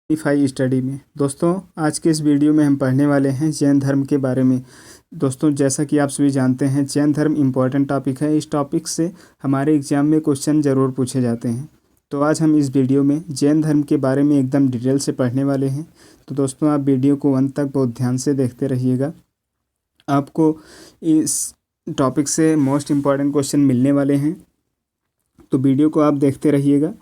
Phi study में। दोस्तों, आज के इस वीडियो में हम पढ़ने वाले हैं जैन धर्म के बारे में। दोस्तों, जैसा कि आप सभी जानते हैं, जैन धर्म इम्पॉर्टेंट टॉपिक है। इस टॉपिक से हमारे एग्जाम में क्वेश्चन ज़रूर पूछे जाते हैं। तो आज हम इस वीडियो में जैन धर्म के बारे में एकदम डिटेल से पढ़ने वाले हैं। तो दोस्तों, आप वीडियो को अंत तक बहुत ध्यान से देखते रहिएगा। आपको इस टॉपिक से मोस्ट इम्पॉर्टेंट क्वेश्चन मिलने वाले हैं, तो वीडियो को आप देखते रहिएगा।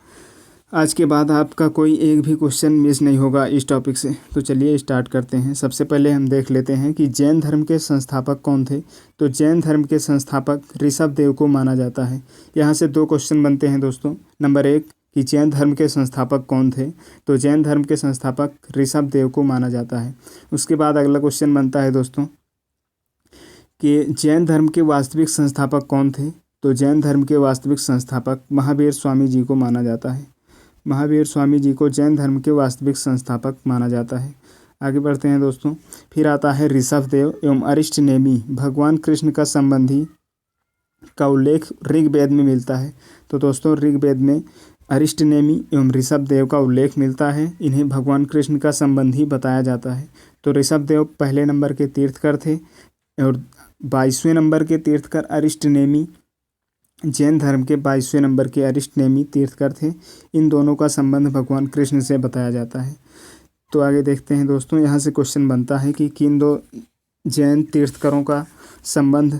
आज के बाद आपका कोई एक भी क्वेश्चन मिस नहीं होगा इस टॉपिक से। तो चलिए स्टार्ट करते हैं। सबसे पहले हम देख लेते हैं कि जैन धर्म के संस्थापक कौन थे। तो जैन धर्म के संस्थापक ऋषभ देव को माना जाता है। यहाँ से दो क्वेश्चन बनते हैं दोस्तों। नंबर 1 कि जैन धर्म के संस्थापक कौन थे। तो जैन धर्म के संस्थापक ऋषभ देव को माना जाता है। उसके बाद अगला क्वेश्चन बनता है दोस्तों कि जैन धर्म के वास्तविक संस्थापक कौन थे। तो जैन धर्म के वास्तविक संस्थापक महावीर स्वामी जी को माना जाता है। महावीर स्वामी जी को जैन धर्म के वास्तविक संस्थापक माना जाता है। आगे बढ़ते हैं दोस्तों। फिर आता है ऋषभ देव एवं अरिष्ट नेमि भगवान कृष्ण का संबंधी का उल्लेख ऋग्वेद में मिलता है। तो दोस्तों, ऋग्वेद में अरिष्ट नेमि एवं ऋषभ देव का उल्लेख मिलता है। इन्हें भगवान कृष्ण का संबंधी बताया जाता है। तो ऋषभ देव पहले नंबर के तीर्थकर थे और 22वें नंबर के तीर्थकर अरिष्ट नेमि जैन धर्म के 22वें नंबर के अरिष्ट नेमि तीर्थकर थे। इन दोनों का संबंध भगवान कृष्ण से बताया जाता है। तो आगे देखते हैं दोस्तों। यहाँ से क्वेश्चन बनता है कि किन दो जैन तीर्थकरों का संबंध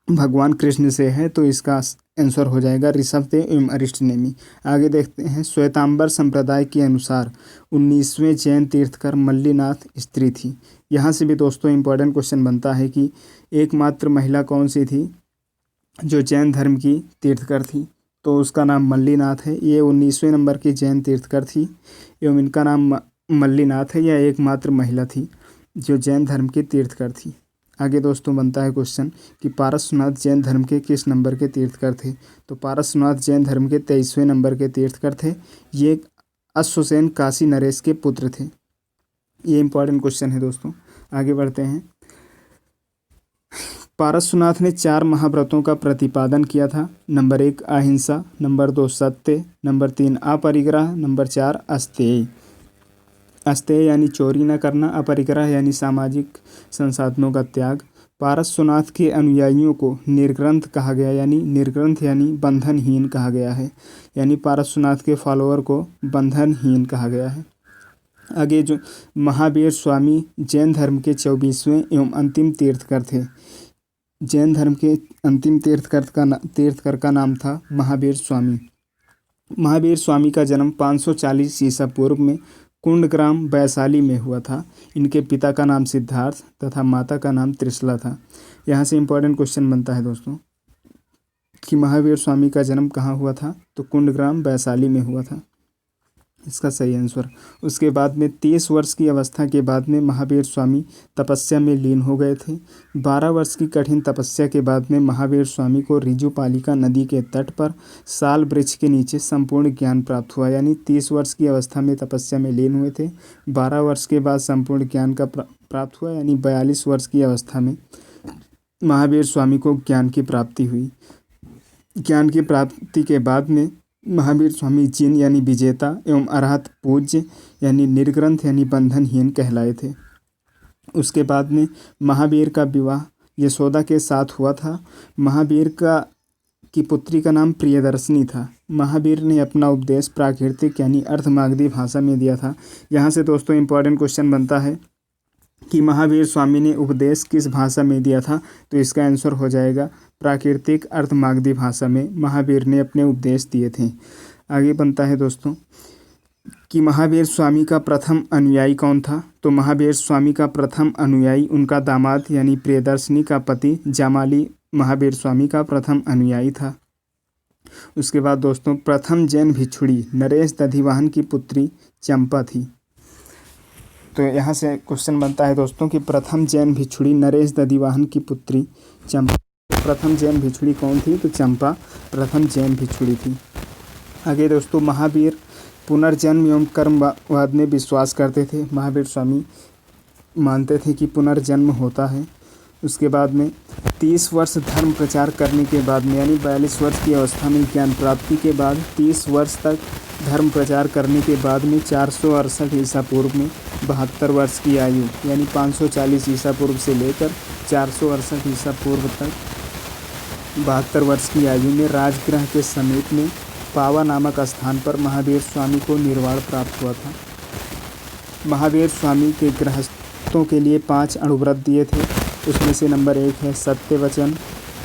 भगवान कृष्ण से है। तो इसका आंसर हो जाएगा ऋषभ देव एवं अरिष्ट नेमि। आगे देखते हैं। श्वेतांबर संप्रदाय के अनुसार 19वें जैन तीर्थकर मल्लीनाथ स्त्री थी। यहाँ से भी दोस्तों इंपॉर्टेंट क्वेश्चन बनता है कि एकमात्र महिला कौन सी थी जो जैन धर्म की तीर्थकर थी। तो उसका नाम मल्लीनाथ है। ये 19वें नंबर की जैन तीर्थकर थी एवं इनका नाम मल्लीनाथ है। यह एकमात्र महिला थी जो जैन धर्म की तीर्थकर थी। आगे दोस्तों बनता है क्वेश्चन कि पारसनाथ जैन धर्म के किस नंबर के तीर्थकर थे। तो पारसनाथ जैन धर्म के 23वें नंबर के तीर्थकर थे। ये अश्वसेन काशी नरेश के पुत्र थे। ये इंपॉर्टेंट क्वेश्चन है दोस्तों। आगे बढ़ते हैं। पारसनाथ ने 4 महाव्रतों का प्रतिपादन किया था। नंबर 1 अहिंसा, नंबर 2 सत्य, नंबर 3 अपरिग्रह, नंबर 4 अस्तेय। अस्तेय यानी चोरी न करना, अपरिग्रह यानी सामाजिक संसाधनों का त्याग। पारसनाथ के अनुयायियों को निर्ग्रंथ कहा गया, यानी निर्ग्रंथ यानी बंधनहीन कहा गया है। यानी पारसनाथ के फॉलोअर को बंधनहीन कहा गया है। आगे जो महावीर स्वामी जैन धर्म के 24वें एवं अंतिम तीर्थकर थे। जैन धर्म के अंतिम तीर्थकर का नाम था महावीर स्वामी। महावीर स्वामी का जन्म 540 ईसा पूर्व में कुंडग्राम वैशाली में हुआ था। इनके पिता का नाम सिद्धार्थ तथा माता का नाम त्रिशला था। यहाँ से इंपॉर्टेंट क्वेश्चन बनता है दोस्तों कि महावीर स्वामी का जन्म कहाँ हुआ था। तो कुंडग्राम वैशाली में हुआ था, इसका सही आंसर। उसके बाद में 30 वर्ष की अवस्था के बाद में महावीर स्वामी तपस्या में लीन हो गए थे। 12 वर्ष की कठिन तपस्या के बाद में महावीर स्वामी को रिजुपालिका नदी के तट पर साल वृक्ष के नीचे संपूर्ण ज्ञान प्राप्त हुआ। यानी 30 वर्ष की अवस्था में तपस्या में लीन हुए थे। 12 वर्ष के बाद संपूर्ण ज्ञान का प्राप्त हुआ, यानी 42 वर्ष की अवस्था में महावीर स्वामी को ज्ञान की प्राप्ति हुई। ज्ञान की प्राप्ति के बाद में महावीर स्वामी जिन यानी विजेता एवं अरहत पूज्य यानी निर्ग्रंथ यानी बंधनहीन कहलाए थे। उसके बाद में महावीर का विवाह यशोदा के साथ हुआ था। महावीर की पुत्री का नाम प्रियदर्शनी था। महावीर ने अपना उपदेश प्राकृतिक यानी अर्धमागधी भाषा में दिया था। यहाँ से दोस्तों इंपॉर्टेंट क्वेश्चन बनता है कि महावीर स्वामी ने उपदेश किस भाषा में दिया था। तो इसका आंसर हो जाएगा प्राकृतिक अर्धमागधी भाषा में महावीर ने अपने उपदेश दिए थे। आगे बनता है दोस्तों कि महावीर स्वामी का प्रथम अनुयायी कौन था। तो महावीर स्वामी का प्रथम अनुयायी उनका दामाद यानी प्रियदर्शनी का पति जामाली महावीर स्वामी का प्रथम अनुयायी था। उसके बाद दोस्तों प्रथम जैन भिक्षुणी नरेश दधिवाहन की पुत्री चंपा थी। तो यहाँ से क्वेश्चन बनता है दोस्तों कि प्रथम जैन भिक्षुणी नरेश दधिवाहन की पुत्री चंपा। प्रथम जैन भिक्षुणी कौन थी। तो चंपा प्रथम जैन भिक्षुणी थी। आगे दोस्तों महावीर पुनर्जन्म एवं कर्मवाद में विश्वास करते थे। महावीर स्वामी मानते थे कि पुनर्जन्म होता है। उसके बाद में 30 वर्ष धर्म प्रचार करने के बाद में यानी 42 वर्ष की अवस्था में ज्ञान प्राप्ति के बाद 30 वर्ष तक धर्म प्रचार करने के बाद में 468 ईसा पूर्व में 72 वर्ष की आयु यानी 540 ईसा पूर्व से लेकर 468 ईसा पूर्व तक 72 वर्ष की आयु में राजगृह के समीप में पावा नामक स्थान पर महावीर स्वामी को निर्वाण प्राप्त हुआ था। महावीर स्वामी के गृहस्थों के लिए 5 अणुव्रत दिए थे। उसमें से नंबर 1 है सत्य वचन,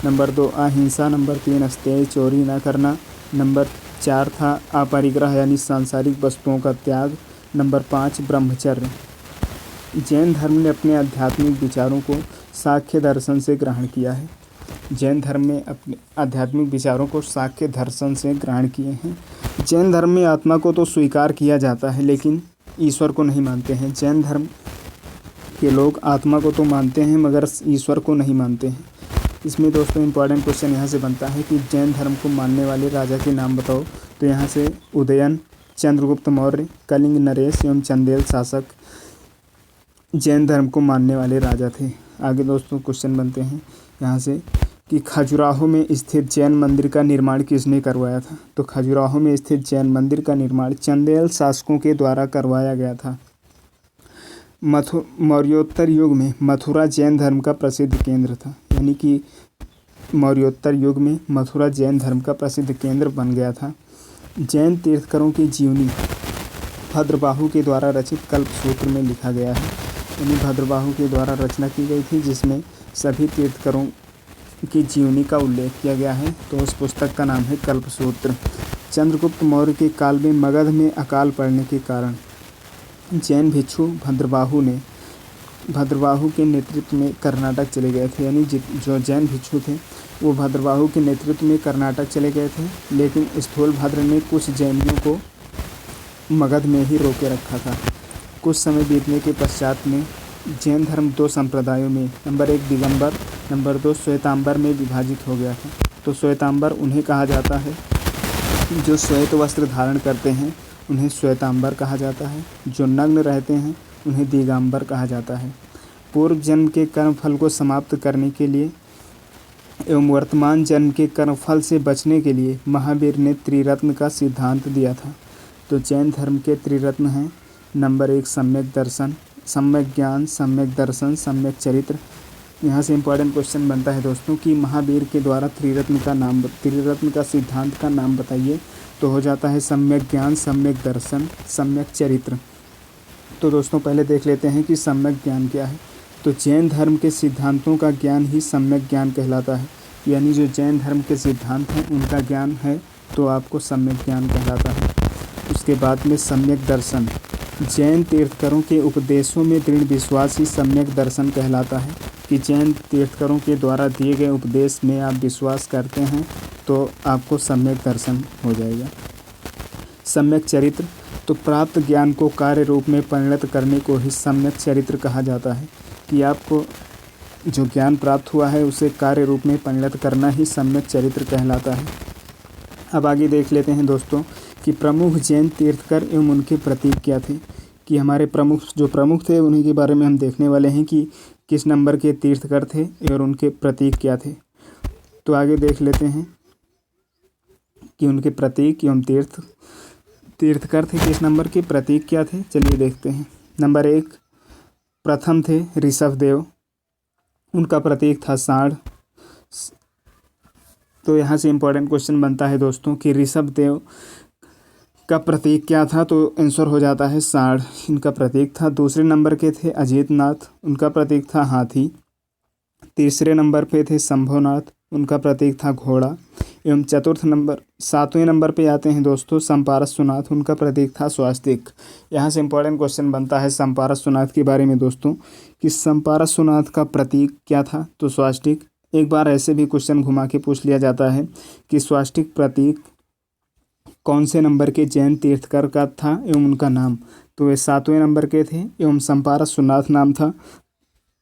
नंबर 2 अहिंसा, नंबर 3 अस्तेय चोरी न करना, नंबर 4 था अपरिग्रह यानी सांसारिक वस्तुओं का त्याग, नंबर 5 ब्रह्मचर्य। जैन धर्म ने अपने आध्यात्मिक विचारों को सांख्य दर्शन से ग्रहण किया है। जैन धर्म में अपने आध्यात्मिक विचारों को सांख्य दर्शन से ग्रहण किए हैं। जैन धर्म में आत्मा को तो स्वीकार किया जाता है लेकिन ईश्वर को नहीं मानते हैं। जैन धर्म के लोग आत्मा को तो मानते हैं मगर ईश्वर को नहीं मानते हैं। इसमें दोस्तों इम्पॉर्टेंट क्वेश्चन यहाँ से बनता है कि जैन धर्म को मानने वाले राजा के नाम बताओ। तो यहाँ से उदयन, चंद्रगुप्त मौर्य, कलिंग नरेश एवं चंदेल शासक जैन धर्म को मानने वाले राजा थे। आगे दोस्तों क्वेश्चन बनते हैं यहाँ से कि खजुराहो में स्थित जैन मंदिर का निर्माण किसने करवाया था। तो खजुराहो में स्थित जैन मंदिर का निर्माण चंदेल शासकों के द्वारा करवाया गया था। मौर्योत्तर युग में मथुरा जैन धर्म का प्रसिद्ध केंद्र था, यानी कि मौर्योत्तर युग में मथुरा जैन धर्म का प्रसिद्ध केंद्र बन गया था। जैन तीर्थकरों की जीवनी भद्रबाहु के द्वारा रचित कल्पसूत्र में लिखा गया है, यानी भद्रबाहु के द्वारा रचना की गई थी जिसमें सभी तीर्थकरों की जीवनी का उल्लेख किया गया है। तो उस पुस्तक का नाम है कल्पसूत्र। चंद्रगुप्त मौर्य के काल में मगध में अकाल पड़ने के कारण जैन भिक्षु भद्रबाहु के नेतृत्व में कर्नाटक चले गए थे, यानी जो जैन भिक्षु थे वो भद्रबाहु के नेतृत्व में कर्नाटक चले गए थे। लेकिन स्थूलभद्र ने कुछ जैनियों को मगध में ही रोके रखा था। कुछ समय बीतने के पश्चात में जैन धर्म 2 संप्रदायों में नंबर 1 दिगंबर, नंबर 2 श्वेतांबर में विभाजित हो गया था। तो श्वेतांबर उन्हें कहा जाता है जो श्वेत वस्त्र धारण करते हैं, उन्हें श्वेतांबर कहा जाता है। जो नग्न रहते हैं उन्हें दिगंबर कहा जाता है। पूर्व जन्म के कर्मफल को समाप्त करने के लिए एवं वर्तमान जन्म के कर्मफल से बचने के लिए महावीर ने त्रिरत्न का सिद्धांत दिया था। तो जैन धर्म के त्रिरत्न हैं नंबर 1 सम्यक दर्शन, सम्यक ज्ञान, सम्यक दर्शन, सम्यक चरित्र। यहाँ से इम्पॉर्टेंट क्वेश्चन बनता है दोस्तों कि महावीर के द्वारा त्रिरत्न का सिद्धांत का नाम बताइए। तो हो जाता है सम्यक ज्ञान, सम्यक दर्शन, सम्यक चरित्र। तो दोस्तों पहले देख लेते हैं कि सम्यक ज्ञान क्या है। तो जैन धर्म के सिद्धांतों का ज्ञान ही सम्यक ज्ञान कहलाता है, यानी जो जैन धर्म के सिद्धांत हैं उनका ज्ञान है तो आपको सम्यक ज्ञान कहलाता है। उसके बाद में सम्यक दर्शन, जैन तीर्थकरों के उपदेशों में दृढ़ विश्वास ही सम्यक दर्शन कहलाता है कि जैन तीर्थकरों के द्वारा दिए गए उपदेश में आप विश्वास करते हैं तो आपको सम्यक दर्शन हो जाएगा। सम्यक चरित्र, तो प्राप्त ज्ञान को कार्य रूप में परिणत करने को ही सम्यक चरित्र कहा जाता है कि आपको जो ज्ञान प्राप्त हुआ है उसे कार्य रूप में परिणत करना ही सम्यक चरित्र कहलाता है। अब आगे देख लेते हैं दोस्तों कि प्रमुख जैन तीर्थकर एवं उनके प्रतीक क्या थे। कि हमारे प्रमुख थे उन्हीं के बारे में हम देखने वाले हैं कि किस नंबर के तीर्थकर थे और उनके प्रतीक क्या थे। तो आगे देख लेते हैं कि उनके प्रतीक एवं तीर्थकर थे किस नंबर के, प्रतीक क्या थे, चलिए देखते हैं। नंबर 1 प्रथम थे ऋषभदेव, उनका प्रतीक था सांड। तो यहाँ से इम्पोर्टेंट क्वेश्चन बनता है दोस्तों कि ऋषभदेव का प्रतीक क्या था। तो आंसर हो जाता है सांड, इनका प्रतीक था। दूसरे नंबर के थे अजीतनाथ, उनका प्रतीक था हाथी। तीसरे नंबर पे थे शंभुनाथ, उनका प्रतीक था घोड़ा। एवं सातवें नंबर पे आते हैं दोस्तों संपारसनाथ, उनका प्रतीक था स्वास्तिक। यहाँ से इम्पोर्टेंट क्वेश्चन बनता है संपारसनाथ के बारे में दोस्तों कि संपारसनाथ का प्रतीक क्या था। तो स्वास्तिक। एक बार ऐसे भी क्वेश्चन घुमा के पूछ लिया जाता है कि स्वास्तिक प्रतीक कौन से नंबर के जैन तीर्थकर का था एवं उनका नाम। तो वे 7वें नंबर के थे एवं संपारसनाथ नाम था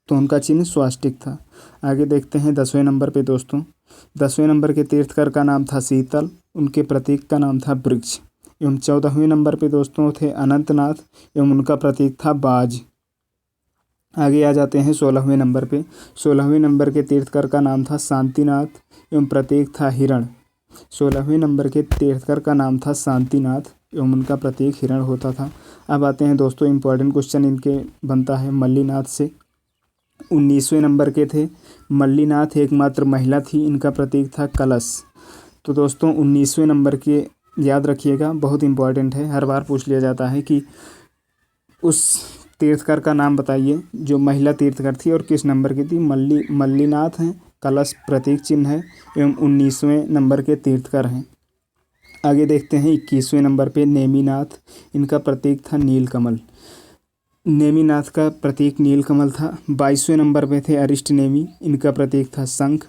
तो उनका चिन्ह स्वास्तिक था। आगे देखते हैं 10वें नंबर पे दोस्तों। 10वें नंबर के तीर्थकर का नाम था शीतल, उनके प्रतीक का नाम था वृक्ष। एवं 14वें नंबर पे दोस्तों थे अनंतनाथ एवं उनका प्रतीक था बाज। आगे आ जाते हैं 16वें नंबर पे। 16वें नंबर के तीर्थकर का नाम था शांतिनाथ एवं प्रतीक था हिरण। 16वें नंबर के तीर्थकर का नाम था शांतिनाथ एवं उनका प्रतीक हिरण होता था। अब आते हैं दोस्तों इम्पोर्टेंट क्वेश्चन इनके बनता है मल्लीनाथ से। 19वें नंबर के थे। मल्लीनाथ एकमात्र महिला थी, इनका प्रतीक था कलश। तो दोस्तों 19वें नंबर के याद रखिएगा, बहुत इंपॉर्टेंट है, हर बार पूछ लिया जाता है कि उस तीर्थकर का नाम बताइए जो महिला तीर्थकर थी और किस नंबर की थी। मल्लीनाथ हैं, कलश प्रतीक चिन्ह है एवं 19वें नंबर के तीर्थकर हैं। आगे देखते हैं 21वें नंबर पे नेमिनाथ, इनका प्रतीक था नीलकमल। नेमिनाथ का प्रतीक नीलकमल था। 22वें नंबर पे थे अरिष्टनेमी, इनका प्रतीक था शंख।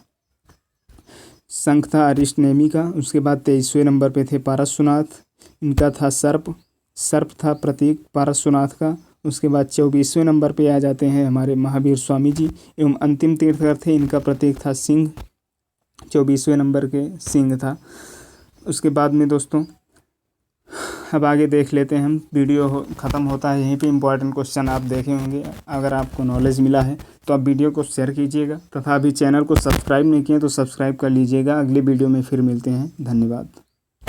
शंख था अरिष्टनेमी का। उसके बाद 23वें नंबर पे थे पारसुनाथ, इनका था सर्प। सर्प था प्रतीक पारसुनाथ का। उसके बाद 24वें नंबर पे आ जाते हैं हमारे महावीर स्वामी जी एवं अंतिम तीर्थकर थे, इनका प्रतीक था सिंह। 24वें नंबर के सिंह था। उसके बाद में दोस्तों अब आगे देख लेते हैं हम। वीडियो ख़त्म होता है यहीं पे। इम्पॉर्टेंट क्वेश्चन आप देखे होंगे। अगर आपको नॉलेज मिला है तो आप वीडियो को शेयर कीजिएगा तथा अभी चैनल को सब्सक्राइब नहीं किए तो सब्सक्राइब कर लीजिएगा। अगली वीडियो में फिर मिलते हैं। धन्यवाद।